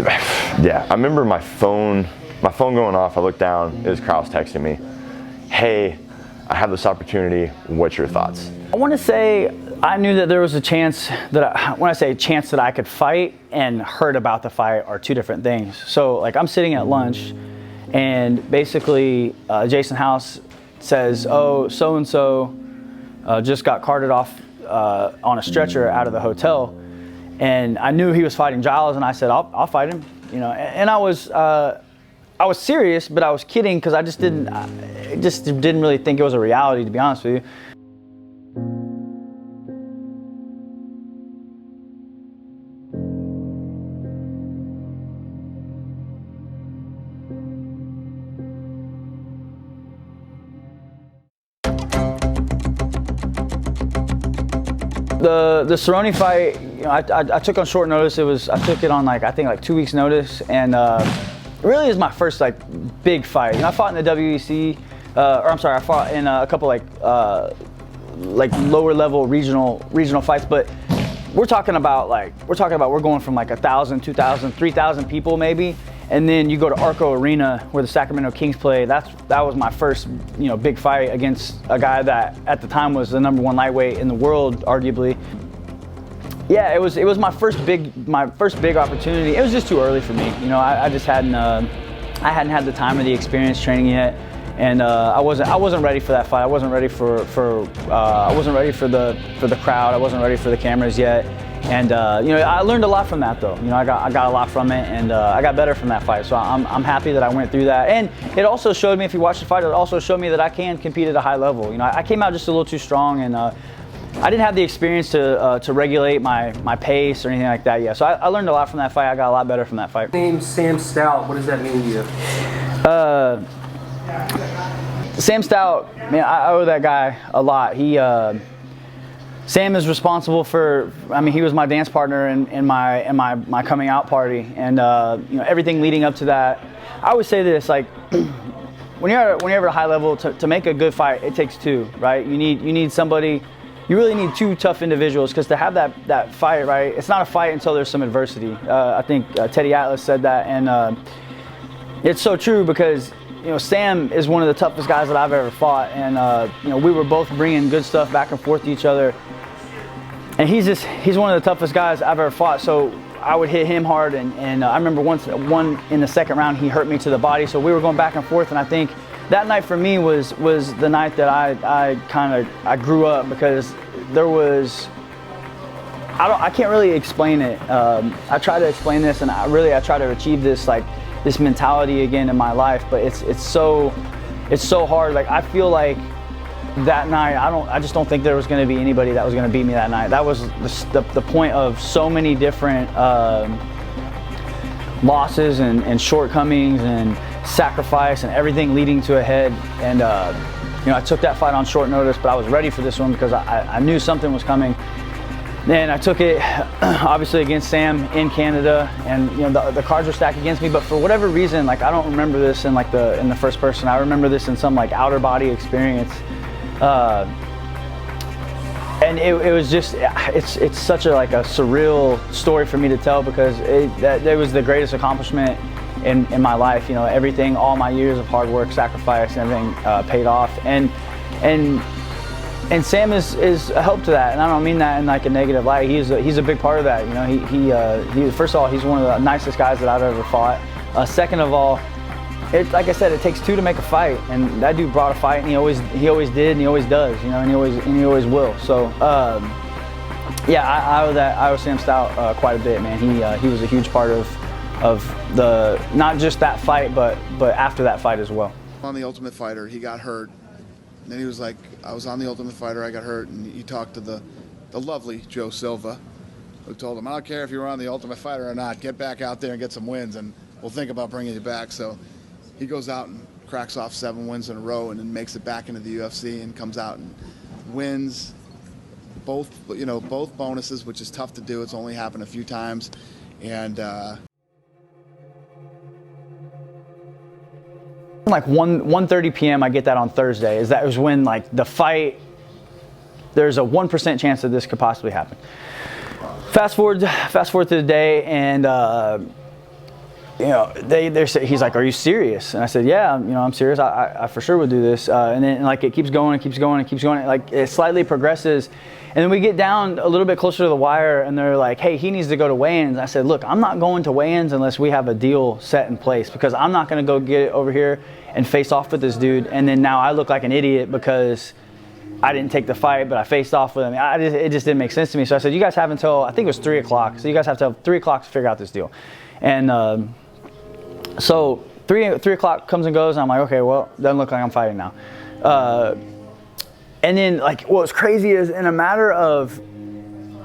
Yeah, I remember my phone going off. I looked down, it was Krause texting me, hey, I have this opportunity, what's your thoughts? I want to say I knew that there was a chance that, when I say chance that I could fight and heard about the fight are two different things. So like I'm sitting at lunch and basically Jason House says, oh, so-and-so just got carted off on a stretcher out of the hotel. And I knew he was fighting Giles, and I said, I'll fight him, you know. And I was serious, but I was kidding because I just didn't really think it was a reality, to be honest with you. The Cerrone fight, you know, I took on short notice. I took it on I think 2 weeks notice, and it really is my first big fight. You know, I fought in the WEC, I fought in a couple lower level regional fights, but we're talking about we're going from 1,000, 2,000, 3,000 people maybe, and then you go to Arco Arena where the Sacramento Kings play. That was my first big fight against a guy that at the time was the #1 lightweight in the world, arguably. Yeah, it was my first big opportunity. It was just too early for me. You know, I just hadn't had the time or the experience training yet, and I wasn't ready for that fight. I wasn't ready for the crowd. I wasn't ready for the cameras yet. And I learned a lot from that, though. You know, I got a lot from it, and I got better from that fight. So I'm happy that I went through that. And it also showed me, if you watch the fight, it also showed me that I can compete at a high level. You know, I came out just a little too strong, and I didn't have the experience to regulate my pace or anything like that yet. So I learned a lot from that fight. I got a lot better from that fight. Name Sam Stout. What does that mean to you? Sam Stout, man, I owe that guy a lot. Sam is responsible for, he was my dance partner in my coming out party, and everything leading up to that. I always say this, when you're at a high level, to make a good fight, it takes two, right? You need somebody. You really need two tough individuals, because to have that fight, right? It's not a fight until there's some adversity. I think Teddy Atlas said that, and it's so true, because Sam is one of the toughest guys that I've ever fought, and we were both bringing good stuff back and forth to each other. And he's one of the toughest guys I've ever fought. So I would hit him hard, and I remember one in the second round, he hurt me to the body. So we were going back and forth, and I think that night for me was the night that I grew up, because there was, I can't really explain it. I try to explain this, and I try to achieve this mentality again in my life, but it's so hard. I feel like that night, I just don't think there was going to be anybody that was going to beat me that night. That was the point of so many different losses and shortcomings and sacrifice and everything leading to a head. And I took that fight on short notice, but I was ready for this one because I knew something was coming. Then I took it obviously against Sam in Canada, and the cards were stacked against me. But for whatever reason, I don't remember this in in the first person. I remember this in some outer body experience. And it was just, it's such a surreal story for me to tell, because that was the greatest accomplishment in my life. Everything, all my years of hard work, sacrifice, and everything paid off. And Sam is a help to that, and I don't mean that in a negative light. He's a big part of that. He first of all, he's one of the nicest guys that I've ever fought. Second of all, like I said, it takes two to make a fight, and that dude brought a fight, and he always did, and he always does, and he always will. So yeah, I owe Sam Stout quite a bit, man. He was a huge part of the, not just that fight, but after that fight as well. On The Ultimate Fighter, he got hurt, and then he was like, I was on The Ultimate Fighter, I got hurt, and he talked to the lovely Joe Silva, who told him, I don't care if you were on The Ultimate Fighter or not, get back out there and get some wins, and we'll think about bringing you back. So he goes out and cracks off 7 wins in a row, and then makes it back into the UFC and comes out and wins both bonuses, which is tough to do. It's only happened a few times. And 1:30 p.m. I get that on Thursday. That was when the fight, there's a 1% chance that this could possibly happen. Fast forward to the day, and you know, he's like, are you serious? And I said, yeah, you know, I'm serious. I for sure would do this. And then like it keeps going, it keeps going, it keeps going. Like it slightly progresses. And then we get down a little bit closer to the wire and they're like, hey, he needs to go to weigh-ins. I said, look, I'm not going to weigh-ins unless we have a deal set in place, because I'm not going to go get it over here and face off with this dude. And then now I look like an idiot because I didn't take the fight, but I faced off with him. It just didn't make sense to me. So I said, you guys have until, I think it was 3 o'clock. So you guys have till 3 o'clock to figure out this deal. And so 3 o'clock comes and goes, and I'm like, okay, well, doesn't look like I'm fighting now. And then like what was crazy is in a matter of,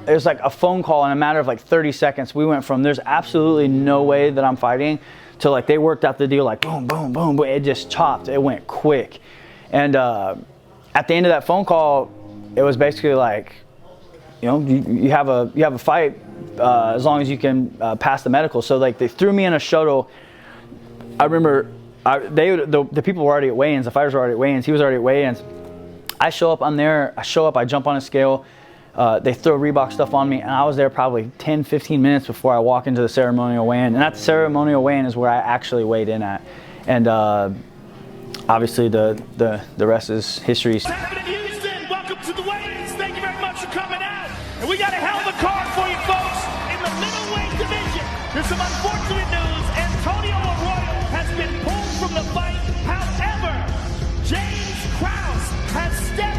it was like a phone call in a matter of like 30 seconds, we went from there's absolutely no way that I'm fighting to like they worked out the deal like boom, boom, boom, boom. It just chopped. It went quick. And at the end of that phone call, it was basically like, you know, you have a fight as long as you can pass the medical. So like they threw me in a shuttle. I remember the people were already at weigh-ins. The fighters were already at weigh-ins. He was already at weigh-ins. I show up. I'm there. I show up. I jump on a scale. They throw Reebok stuff on me, and I was there probably 10, 15 minutes before I walk into the ceremonial weigh-in. And at the ceremonial weigh-in is where I actually weighed in at. And obviously the rest is history. What's happening in Houston? Welcome to the weigh-ins. Thank you very much for coming out. And we got a hell of a card for you folks in the middleweight division. There's some unfortunate news. Antonio Arroyo has been pulled from the fight. However, James Krause has stepped